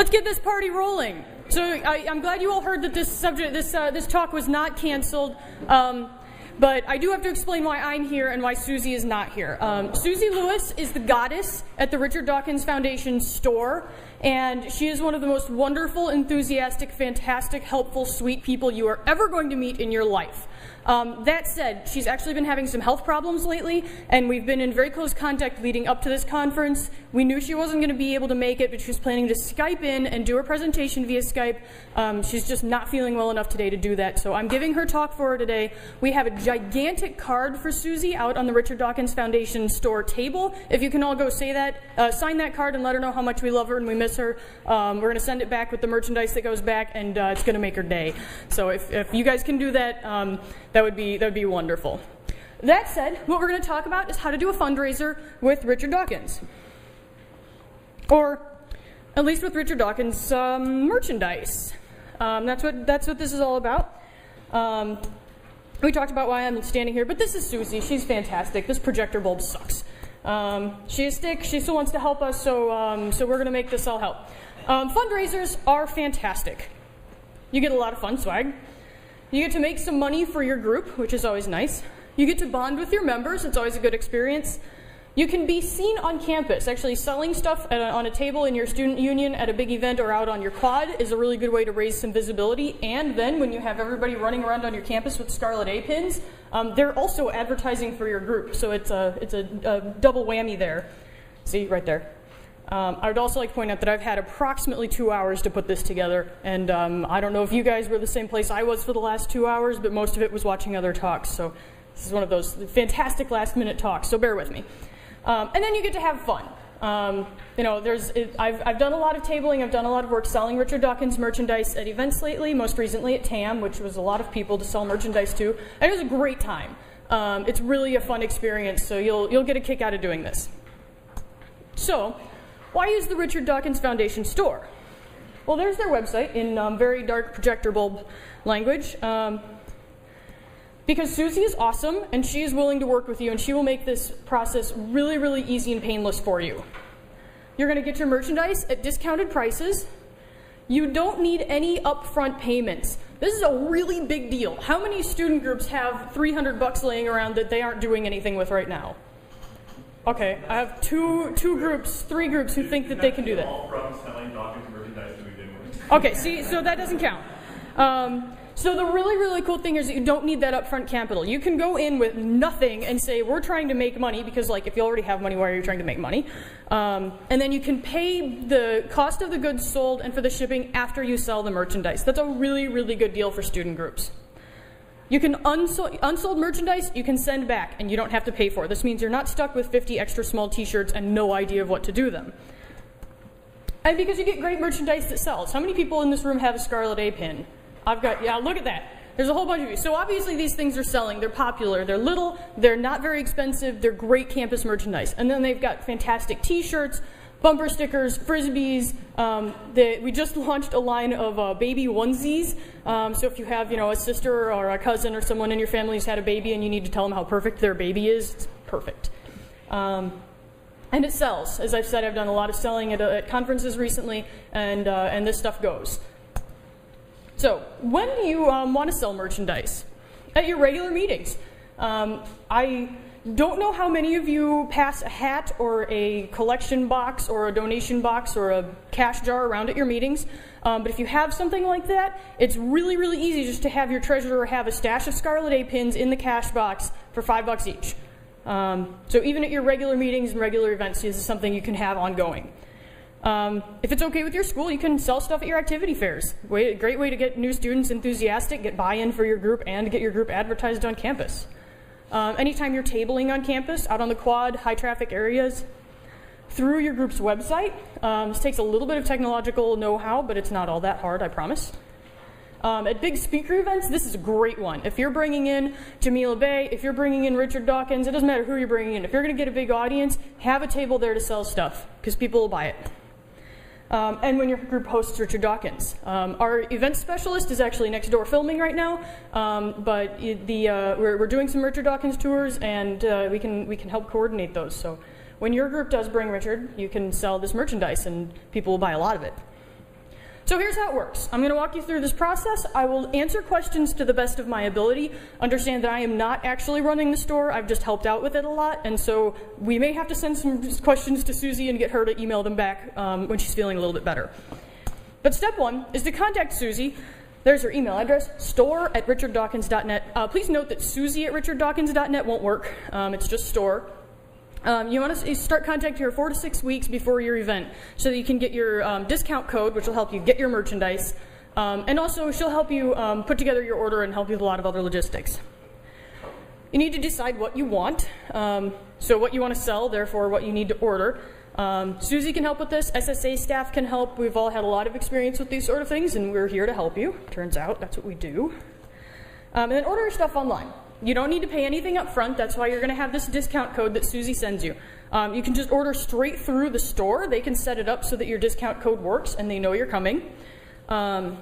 Let's get this party rolling. So I'm glad you all heard that this talk was not canceled. But I do have to explain why I'm here and why Susie is not here. Susie Lewis is the goddess at the Richard Dawkins Foundation store, and she is one of the most wonderful, enthusiastic, fantastic, helpful, sweet people you are ever going to meet in your life. That said, she's actually been having some health problems lately, and we've been in very close contact leading up to this conference. We knew she wasn't going to be able to make it, but she was planning to Skype in and do her presentation via Skype. She's just not feeling well enough today to do that, so I'm giving her talk for her today. We have a gigantic card for Susie out on the Richard Dawkins Foundation store table. If you can all go say that, sign that card and let her know how much we love her and we miss her. We're going to send it back with the merchandise that goes back, and it's going to make her day. So if you guys can do that, that would be wonderful. That said, what we're going to talk about is how to do a fundraiser with Richard Dawkins. Or at least with Richard Dawkins merchandise. That's what this is all about. We talked about why I'm standing here, but this is Susie. She's fantastic. This projector bulb sucks. She is sick. She still wants to help us, so we're going to make this all help. Fundraisers are fantastic. You get a lot of fun swag. You get to make some money for your group, which is always nice. You get to bond with your members. It's always a good experience. You can be seen on campus. Actually, selling stuff on a table in your student union at a big event or out on your quad is a really good way to raise some visibility. And then when you have everybody running around on your campus with Scarlet A pins, they're also advertising for your group. So it's a double whammy there. See, right there. I would also like to point out that I've had approximately 2 hours to put this together, and I don't know if you guys were the same place I was for the last 2 hours, but most of it was watching other talks, so this is one of those fantastic last-minute talks, so bear with me. And then you get to have fun. I've done a lot of tabling, I've done a lot of work selling Richard Dawkins merchandise at events lately, most recently at TAM, which was a lot of people to sell merchandise to, and it was a great time. It's really a fun experience, so you'll get a kick out of doing this. So, why use the Richard Dawkins Foundation store? Well, there's their website in very dark projector bulb language. Because Susie is awesome, and she is willing to work with you, and she will make this process really, really easy and painless for you. You're going to get your merchandise at discounted prices. You don't need any upfront payments. This is a really big deal. How many student groups have $300 laying around that they aren't doing anything with right now? Okay, I have three groups who think that they can do that. All from selling Dawkins merchandise to begin with. Okay, see, so that doesn't count. So the really, really cool thing is that you don't need that upfront capital. You can go in with nothing and say, we're trying to make money, because like if you already have money, why are you trying to make money? And then you can pay the cost of the goods sold and for the shipping after you sell the merchandise. That's a really, really good deal for student groups. You can unsold merchandise, you can send back, and you don't have to pay for it. This means you're not stuck with 50 extra small t-shirts and no idea of what to do with them. And because you get great merchandise that sells. How many people in this room have a Scarlet A pin? Yeah, look at that. There's a whole bunch of you. So obviously these things are selling. They're popular. They're little. They're not very expensive. They're great campus merchandise. And then they've got fantastic t-shirts, bumper stickers, frisbees. We just launched a line of baby onesies. So if you have, a sister or a cousin or someone in your family who's had a baby and you need to tell them how perfect their baby is, it's perfect. And it sells. As I've said, I've done a lot of selling at conferences recently, and this stuff goes. So when do you want to sell merchandise? At your regular meetings. I don't know how many of you pass a hat or a collection box or a donation box or a cash jar around at your meetings, but if you have something like that, it's really, really easy just to have your treasurer have a stash of Scarlet A pins in the cash box for $5 each. So even at your regular meetings and regular events, this is something you can have ongoing. If it's okay with your school, you can sell stuff at your activity fairs. Great way to get new students enthusiastic, get buy-in for your group, and get your group advertised on campus. Anytime you're tabling on campus, out on the quad, high traffic areas, through your group's website. This takes a little bit of technological know-how, but it's not all that hard, I promise. At big speaker events, this is a great one. If you're bringing in Jamila Bay, if you're bringing in Richard Dawkins, it doesn't matter who you're bringing in. If you're going to get a big audience, have a table there to sell stuff, because people will buy it. And when your group hosts Richard Dawkins. Our event specialist is actually next door filming right now, but we're doing some Richard Dawkins tours, and we can help coordinate those. So when your group does bring Richard, you can sell this merchandise, and people will buy a lot of it. So here's how it works. I'm going to walk you through this process. I will answer questions to the best of my ability. Understand that I am not actually running the store. I've just helped out with it a lot, and so we may have to send some questions to Susie and get her to email them back when she's feeling a little bit better. But step one is to contact Susie. There's her email address, store@richarddawkins.net. Please note that Susie@richarddawkins.net won't work. It's just store. You want to start contacting her 4 to 6 weeks before your event so that you can get your discount code, which will help you get your merchandise. And also, she'll help you put together your order and help you with a lot of other logistics. You need to decide what you want. So what you want to sell, therefore what you need to order. Susie can help with this. SSA staff can help. We've all had a lot of experience with these sort of things, and we're here to help you. Turns out that's what we do. And then order your stuff online. You don't need to pay anything up front. That's why you're going to have this discount code that Susie sends you. You can just order straight through the store. They can set it up so that your discount code works and they know you're coming. Bear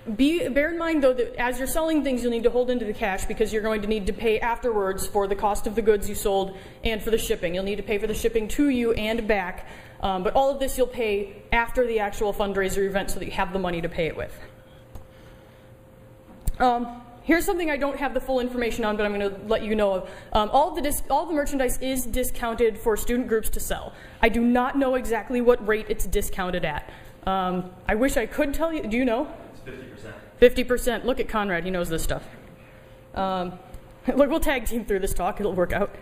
in mind, though, that as you're selling things, you'll need to hold into the cash because you're going to need to pay afterwards for the cost of the goods you sold and for the shipping. You'll need to pay for the shipping to you and back. But all of this you'll pay after the actual fundraiser event so that you have the money to pay it with. Here's something I don't have the full information on, but I'm going to let you know of. All the merchandise is discounted for student groups to sell. I do not know exactly what rate it's discounted at. I wish I could tell you. Do you know? It's 50%. 50%. Look at Conrad. He knows this stuff. Look, we'll tag team through this talk. It'll work out.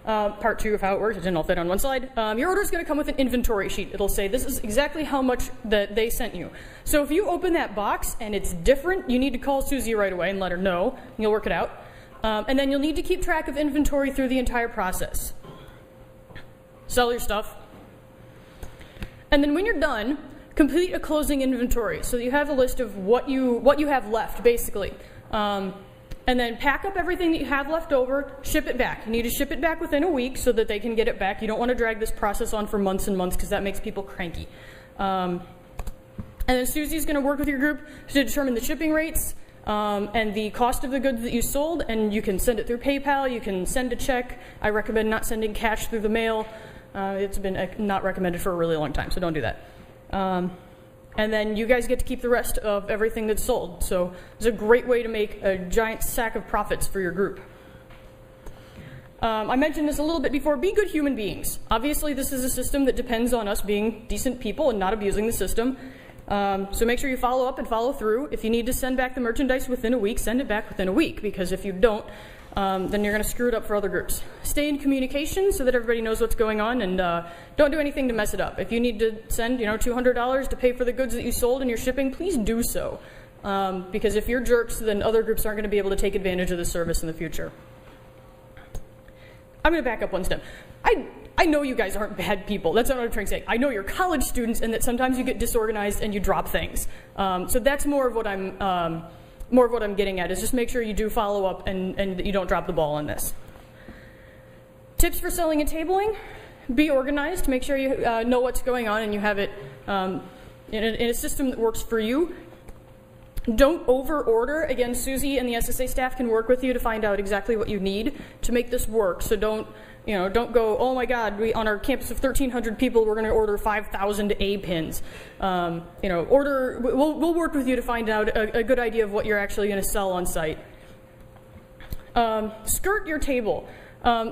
Part 2 of how it works. It didn't all fit on one slide. Your order is going to come with an inventory sheet. It'll say this is exactly how much that they sent you. So if you open that box and it's different, you need to call Susie right away and let her know. And you'll work it out. And then you'll need to keep track of inventory through the entire process. Sell your stuff. And then when you're done, complete a closing inventory so that you have a list of what you have left, basically. And then pack up everything that you have left over, ship it back. You need to ship it back within a week so that they can get it back. You don't want to drag this process on for months and months because that makes people cranky. And then Susie's going to work with your group to determine the shipping rates and the cost of the goods that you sold, and you can send it through PayPal, you can send a check. I recommend not sending cash through the mail. It's been not recommended for a really long time, so don't do that. And then you guys get to keep the rest of everything that's sold. So it's a great way to make a giant sack of profits for your group. I mentioned this a little bit before. Be good human beings. Obviously, this is a system that depends on us being decent people and not abusing the system. So make sure you follow up and follow through. If you need to send back the merchandise within a week, send it back within a week. Because if you don't, then you're going to screw it up for other groups. Stay in communication so that everybody knows what's going on, and don't do anything to mess it up. If you need to send, $200 to pay for the goods that you sold and your shipping, please do so. Because if you're jerks, then other groups aren't going to be able to take advantage of this service in the future. I'm going to back up one step. I know you guys aren't bad people. That's not what I'm trying to say. I know you're college students and that sometimes you get disorganized and you drop things. So that's more of what I'm getting at, is just make sure you do follow up and that you don't drop the ball on this. Tips for selling and tabling: be organized. Make sure you know what's going on and you have it in a system that works for you. Don't over order. Again, Susie and the SSA staff can work with you to find out exactly what you need to make this work. So don't go, oh my God, on our campus of 1,300 people, we're going to order 5,000 A pins. We'll work with you to find out a good idea of what you're actually going to sell on site. Skirt your table.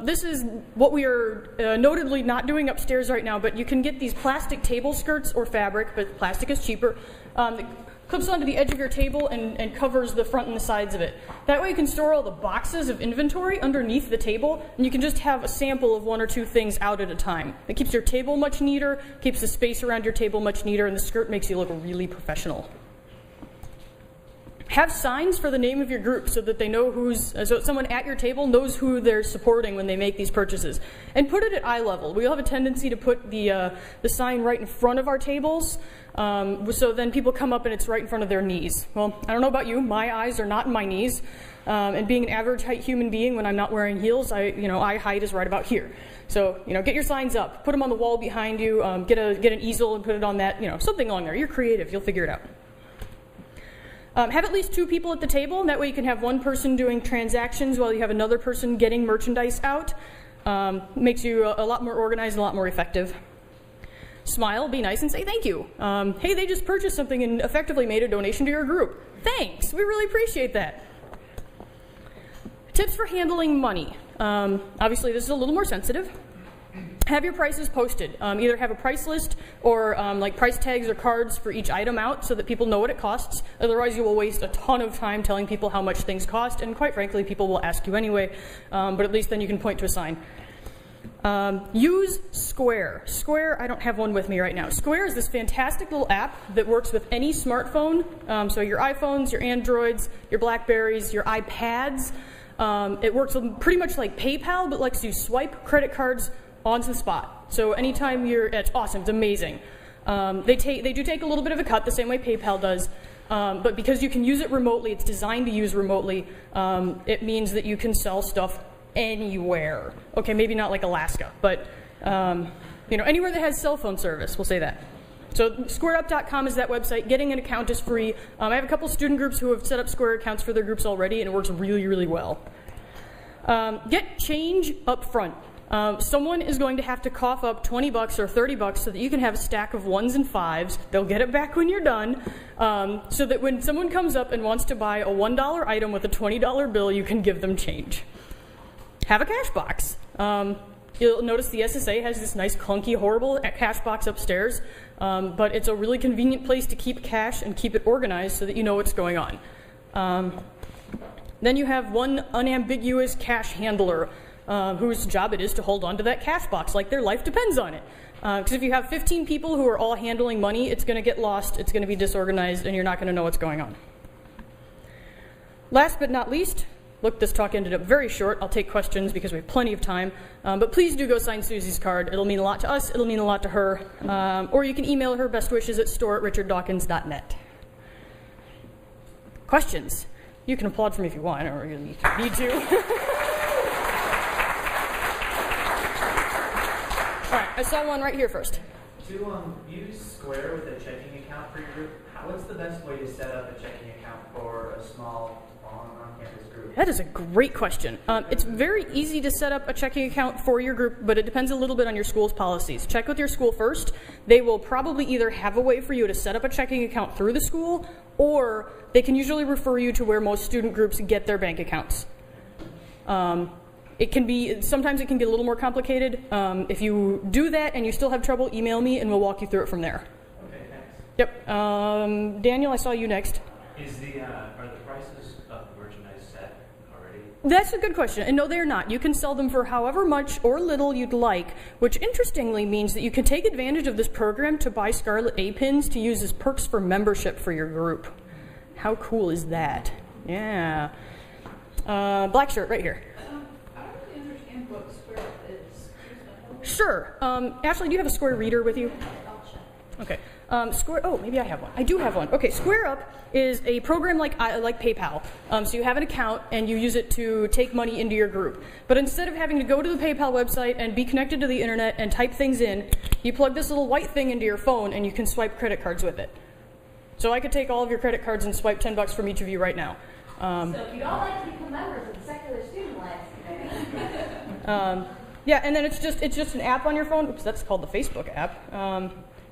This is what we are notedly not doing upstairs right now, but you can get these plastic table skirts or fabric, but plastic is cheaper. That clips onto the edge of your table and covers the front and the sides of it. That way you can store all the boxes of inventory underneath the table, and you can just have a sample of 1 or 2 things out at a time. It keeps your table much neater, keeps the space around your table much neater, and the skirt makes you look really professional. Have signs for the name of your group so that they know so someone at your table knows who they're supporting when they make these purchases. And put it at eye level. We all have a tendency to put the sign right in front of our tables, so then people come up and it's right in front of their knees. Well, I don't know about you, my eyes are not in my knees. And being an average height human being, when I'm not wearing heels, eye height is right about here. So, get your signs up, put them on the wall behind you, get an easel and put it on that, something along there. You're creative, you'll figure it out. Have at least 2 people at the table, and that way you can have one person doing transactions while you have another person getting merchandise out. Makes you a lot more organized, a lot more effective. smile, be nice, and say thank you. Hey, they just purchased something and effectively made a donation to your group. Thanks, we really appreciate that. Tips for handling money. Obviously, this is a little more sensitive. Have your prices posted. Either have a price list or like price tags or cards for each item out so that people know what it costs. Otherwise, you will waste a ton of time telling people how much things cost, and quite frankly, people will ask you anyway, but at least then you can point to a sign. Use Square. Square, I don't have one with me right now. Square is this fantastic little app that works with any smartphone, so your iPhones, your Androids, your Blackberries, your iPads. It works pretty much like PayPal, but lets you swipe credit cards on the spot. So anytime it's awesome, it's amazing. They do take a little bit of a cut, the same way PayPal does, but because you can use it remotely, it's designed to use remotely, it means that you can sell stuff anywhere. Okay, maybe not like Alaska, but anywhere that has cell phone service, we'll say that. So squareup.com is that website. Getting an account is free. I have a couple student groups who have set up Square accounts for their groups already, and it works really, really well. Get change up front. Someone is going to have to cough up $20 or $30 so that you can have a stack of 1s and 5s. They'll get it back when you're done, so that when someone comes up and wants to buy a $1 item with a $20 bill, you can give them change. Have a cash box. You'll notice the SSA has this nice, clunky, horrible cash box upstairs, but it's a really convenient place to keep cash and keep it organized so that you know what's going on. Then you have one unambiguous cash handler, whose job it is to hold on to that cash box like their life depends on it. Because if you have 15 people who are all handling money, it's going to get lost, it's going to be disorganized, and you're not going to know what's going on. Last but not least, look, this talk ended up very short. I'll take questions because we have plenty of time. But please do go sign Susie's card. It'll mean a lot to us. It'll mean a lot to her. Or you can email her best wishes at store@richarddawkins.net. Questions? You can applaud for me if you want. I don't really need to. All right, I saw one right here first. To use Square with a checking account for your group, what's the best way to set up a checking account for a small on-campus group? That is a great question. It's very easy to set up a checking account for your group, but it depends a little bit on your school's policies. Check with your school first. They will probably either have a way for you to set up a checking account through the school, or they can usually refer you to where most student groups get their bank accounts. Sometimes it can get a little more complicated. If you do that and you still have trouble, email me and we'll walk you through it from there. Okay, thanks. Yep. Daniel, I saw you next. Are the prices of merchandise set already? That's a good question. And no, they're not. You can sell them for however much or little you'd like, which interestingly means that you can take advantage of this program to buy Scarlet A pins to use as perks for membership for your group. How cool is that? Yeah. Black shirt right here. What Square is. Sure. Ashley, do you have a Square reader with you? Okay. Square. Oh, maybe I have one. I do have one. Okay. Square Up is a program like PayPal. So you have an account and you use it to take money into your group. But instead of having to go to the PayPal website and be connected to the internet and type things in, you plug this little white thing into your phone and you can swipe credit cards with it. So I could take all of your credit cards and swipe $10 from each of you right now. So if you'd all like to become members of the Secular Student Life. Yeah, and then it's just an app on your phone. Oops, that's called the Facebook app.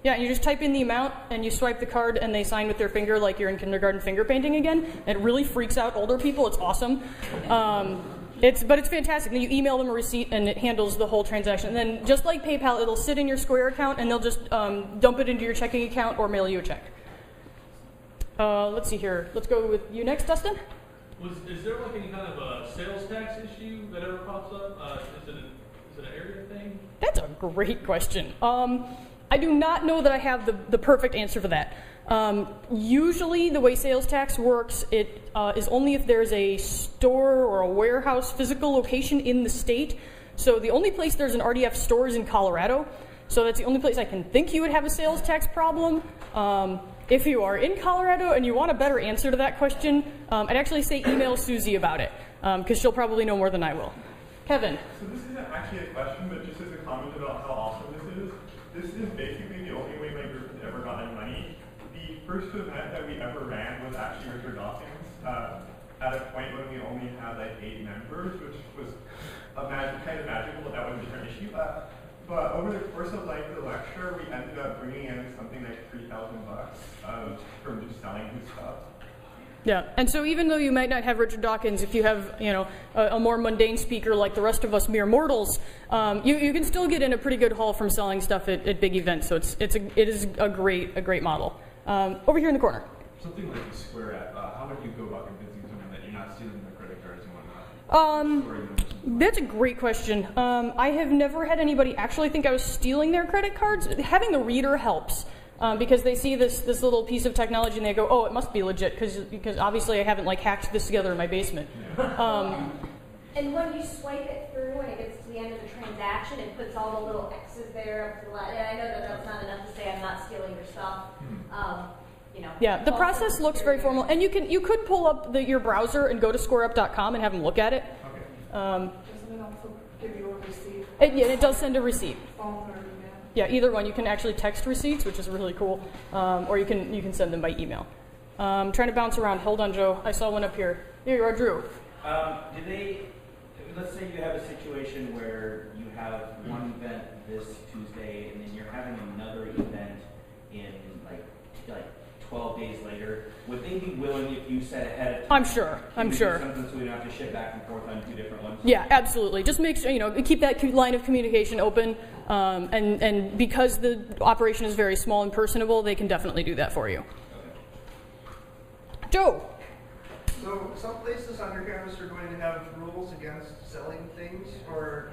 Yeah, and you just type in the amount and you swipe the card and they sign with their finger like you're in kindergarten finger painting again. It really freaks out older people. It's awesome. But it's fantastic. Then you email them a receipt and it handles the whole transaction. And then just like PayPal, it'll sit in your Square account and they'll just dump it into your checking account or mail you a check. Let's see here. Let's go with you next, Dustin. Is there like any kind of a sales tax issue that ever pops up? Is it an area thing? That's a great question. I do not know that I have the perfect answer for that. Usually the way sales tax works, it is only if there's a store or a warehouse physical location in the state. So the only place there's an RDF store is in Colorado. So that's the only place I can think you would have a sales tax problem. If you are in Colorado and you want a better answer to that question, I'd actually say email Susie about it, because she'll probably know more than I will. Kevin. So this isn't actually a question, but just as a comment about how awesome this is basically the only way my group has ever gotten money. The first event that we ever ran was actually Richard Dawkins, at a point when we only had like 8 members, which was kind of magical, but that was a different issue. But over the course of like the lecture, we ended up bringing in something like $3,000 from just selling his stuff. Yeah, and so even though you might not have Richard Dawkins, if you have a more mundane speaker like the rest of us mere mortals, you can still get in a pretty good haul from selling stuff at big events. So it is a great model. Over here in the corner. Something like the Square app. How would you go about convincing someone that you're not stealing their credit cards and whatnot? That's a great question. I have never had anybody actually think I was stealing their credit cards. Having the reader helps. Because they see this little piece of technology and they go, oh, it must be legit because obviously I haven't like hacked this together in my basement. And when you swipe it through and it gets to the end of the transaction, it puts all the little X's there up to the left. And I know that that's not enough to say I'm not stealing your stuff. Yeah, the process looks very formal, and you could pull up your browser and go to squareup.com and have them look at it. Okay. Doesn't it also give you a receipt? It does send a receipt. Phone or email? Yeah, either one. You can actually text receipts, which is really cool, or you can send them by email. Trying to bounce around. Hold on, Joe. I saw one up here. Here you are, Drew. Let's say you have a situation where you have one event this Tuesday, and then you're having another event in like 12 days later. Would they be willing if you said ahead of time? I'm sure. Something so we don't have to ship back and forth on two different ones? Yeah, absolutely. Just make sure, keep that line of communication open. And because the operation is very small and personable, they can definitely do that for you. Okay. Joe. So some places on your campus are going to have rules against selling things, or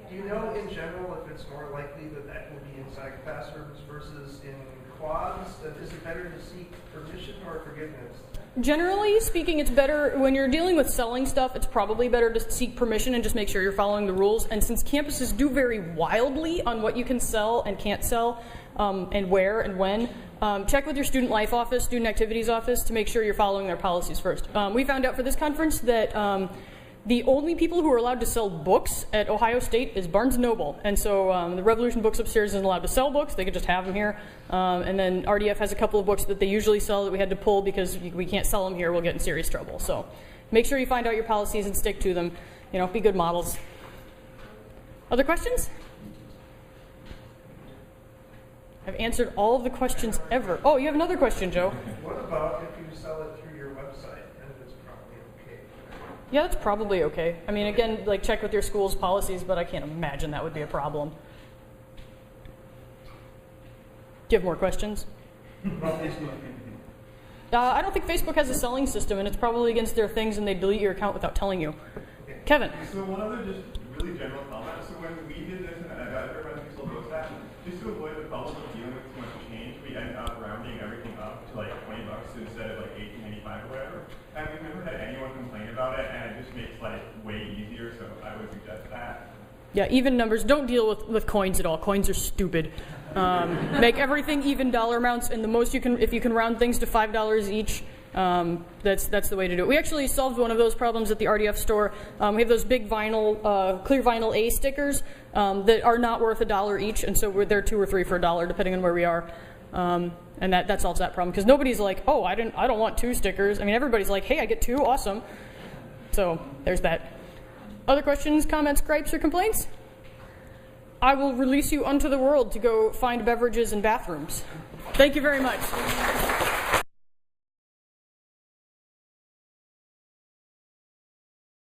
do you know in general if it's more likely that will be inside classrooms versus in quads? Is it better to seek permission or forgiveness? Generally speaking, it's better when you're dealing with selling stuff. It's probably better to seek permission and just make sure you're following the rules. And since campuses do vary wildly on what you can sell and can't sell, and where and when, check with your student life office, student activities office, to make sure you're following their policies first. We found out for this conference that the only people who are allowed to sell books at Ohio State is Barnes & Noble. And so the Revolution Books upstairs isn't allowed to sell books. They could just have them here. And then RDF has a couple of books that they usually sell that we had to pull because we can't sell them here. We'll get in serious trouble. So make sure you find out your policies and stick to them. Be good models. Other questions? I've answered all of the questions ever. Oh, you have another question, Joe. What about if you sell it through your website and it's probably okay? Yeah, that's probably okay. I mean, again, check with your school's policies, but I can't imagine that would be a problem. Do you have more questions? I don't think Facebook has a selling system, and it's probably against their things, and they delete your account without telling you. Kevin. So one other just really general comment. So when we did this, and everybody sold books at, just to avoid the problem of dealing with too much change, we ended up rounding everything up to $20 instead of $18.85 or whatever. And we've never had anyone complain about it, and it just makes life way easier. So I would suggest that. Yeah, even numbers. Don't deal with coins at all. Coins are stupid. Make everything even dollar amounts, and the most you can, if you can round things to $5 each, that's the way to do it. We actually solved one of those problems at the RDF store. We have those big vinyl, clear vinyl A stickers that are not worth $1 each, and so they're 2 or 3 for $1, depending on where we are. And that solves that problem, because nobody's like, oh, I don't want 2 stickers. I mean, everybody's like, hey, I get 2, awesome. So there's that. Other questions, comments, gripes, or complaints? I will release you unto the world to go find beverages and bathrooms. Thank you very much.